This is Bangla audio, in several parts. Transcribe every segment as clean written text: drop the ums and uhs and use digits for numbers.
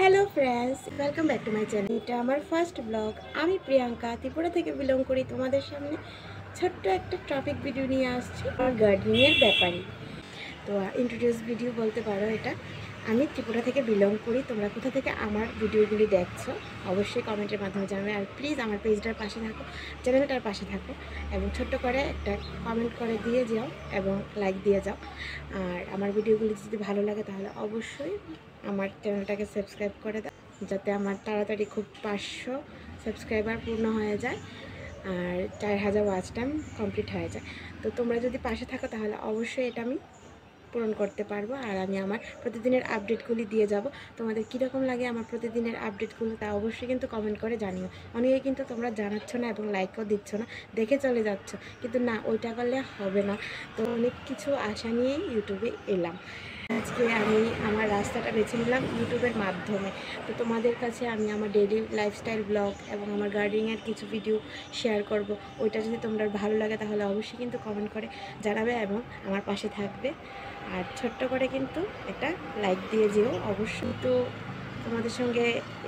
Hello friends, welcome back to my channel. এটা আমার ফার্স্ট ব্লগ। আমি প্রিয়াঙ্কা ত্রিপুরা থেকে বিলং করি। তোমাদের সামনে ছোট্ট একটা টপিক ভিডিও নিয়ে আসছি আমার গার্ডেনিংয়ের ব্যাপারে। তো ইন্ট্রোডিউস ভিডিও বলতে পারো এটা। আমি ত্রিপুরা থেকে বিলং করি। তোমরা কোথা থেকে আমার ভিডিওগুলি দেখছো অবশ্যই কমেন্টের মাধ্যমে জানাবে। আর প্লিজ আমার পেজটার পাশে থাকো, চ্যানেলটার পাশে থাকো এবং ছোট্ট করে একটা কমেন্ট করে দিয়ে যাও এবং লাইক দিয়ে যাও। আর আমার ভিডিওগুলি যদি ভালো লাগে তাহলে অবশ্যই আমার চ্যানেলটাকে সাবস্ক্রাইব করে দাও, যাতে আমার তাড়াতাড়ি খুব 500 সাবস্ক্রাইবার পূর্ণ হয়ে যায় আর 4000 ওয়াচ টাইম কমপ্লিট হয়ে যায়। তো তোমরা যদি পাশে থাকো তাহলে অবশ্যই এটা আমি পূরণ করতে পারবো। আর আমি আমার প্রতিদিনের আপডেটগুলি দিয়ে যাব। তোমাদের কীরকম লাগে আমার প্রতিদিনের আপডেটগুলো তা অবশ্যই কিন্তু কমেন্ট করে জানিও। অনেকে কিন্তু তোমরা জানাচ্ছ না এবং লাইকও দিচ্ছ না, দেখে চলে যাচ্ছ, কিন্তু না, ওইটা করলে হবে না। তো অনেক কিছু আশা নিয়েই ইউটিউবে এলাম। আজকে আমি আমার রাস্তাটা বেছে নিলাম ইউটিউবের মাধ্যমে। তো তোমাদের কাছে আমি আমার ডেইলি লাইফস্টাইল ব্লগ এবং আমার গার্ডেনিংয়ের কিছু ভিডিও শেয়ার করব। ওইটা যদি তোমরা ভালো লাগে তাহলে অবশ্যই কিন্তু কমেন্ট করে জানাবে এবং আমার পাশে থাকবে। আর ছোট্ট করে কিন্তু একটা লাইক দিয়ে যেও অবশ্যই। তো তোমাদের সঙ্গে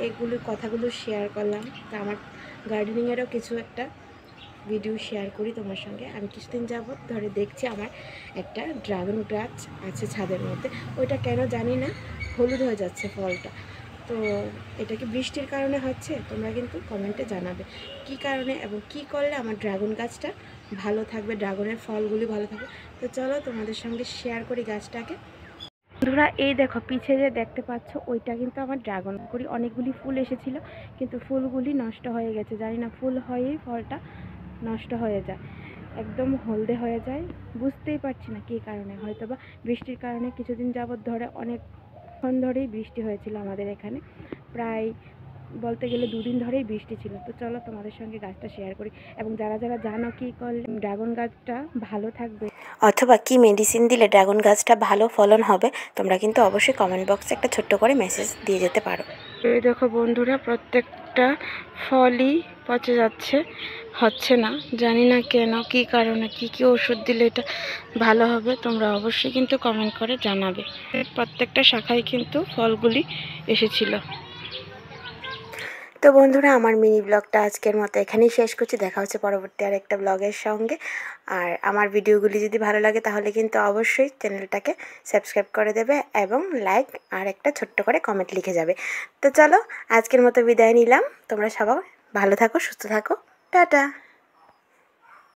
এগুলো কথাগুলো শেয়ার করলাম। তা আমার গার্ডেনিংয়েরও কিছু একটা ভিডিও শেয়ার করি তোমার সঙ্গে। আমি কিছুদিন যাবত ধরে দেখছি আমার একটা ড্রাগন গাছ আছে ছাদের মধ্যে। ওইটা কেন জানি না হলুদ হয়ে যাচ্ছে ফলটা। তো এটা কি বৃষ্টির কারণে হচ্ছে? তোমরা কিন্তু কমেন্টে জানাবে কি কারণে এবং কি করলে আমার ড্রাগন গাছটা ভালো থাকবে, ড্রাগনের ফলগুলি ভালো থাকবে। তো চলো তোমাদের সঙ্গে শেয়ার করি গাছটাকে। বন্ধুরা, এই দেখো পিছে যে দেখতে পাচ্ছ ওইটা কিন্তু আমার ড্রাগন করি। অনেকগুলি ফুল এসেছিল কিন্তু ফুলগুলি নষ্ট হয়ে গেছে। জানি না, ফুল হয়েই ফলটা নষ্ট হয়ে যায়, একদম হলদে হয়ে যায়। বুঝতেই পারছি না কী কারণে, হয়তো বা বৃষ্টির কারণে। কিছুদিন যাবৎ ধরে অনেকক্ষণ ধরেই বৃষ্টি হয়েছিল আমাদের এখানে, প্রায় বলতে গেলে 2 দিন ধরেই বৃষ্টি ছিল। তো চলো তোমাদের সঙ্গে গাছটা শেয়ার করি এবং যারা যারা জানো কী করলে ড্রাগন গাছটা ভালো থাকবে অথবা কি মেডিসিন দিলে ড্রাগন গাছটা ভালো ফলন হবে, তোমরা কিন্তু অবশ্যই কমেন্ট বক্সে একটা ছোট্ট করে মেসেজ দিয়ে যেতে পারো। এই দেখো বন্ধুরা, প্রত্যেকটা ফলই পচে যাচ্ছে, হচ্ছে না। জানি না কেন, কী কারণে, কি ওষুধ দিলে এটা ভালো হবে, তোমরা অবশ্যই কিন্তু কমেন্ট করে জানাবে। প্রত্যেকটা শাখায় কিন্তু ফলগুলি এসেছিল। তো বন্ধুরা, আমার মিনি ব্লগটা আজকের মতো এখানেই শেষ করছি। দেখা হচ্ছে পরবর্তী আর একটা ব্লগের সঙ্গে। আর আমার ভিডিওগুলি যদি ভালো লাগে তাহলে কিন্তু অবশ্যই চ্যানেলটাকে সাবস্ক্রাইব করে দেবে এবং লাইক আর একটা ছোট্ট করে কমেন্ট লিখে যাবে। তো চলো আজকের মতো বিদায় নিলাম। তোমরা সবাই ভালো থাকো, সুস্থ থাকো, টাটা।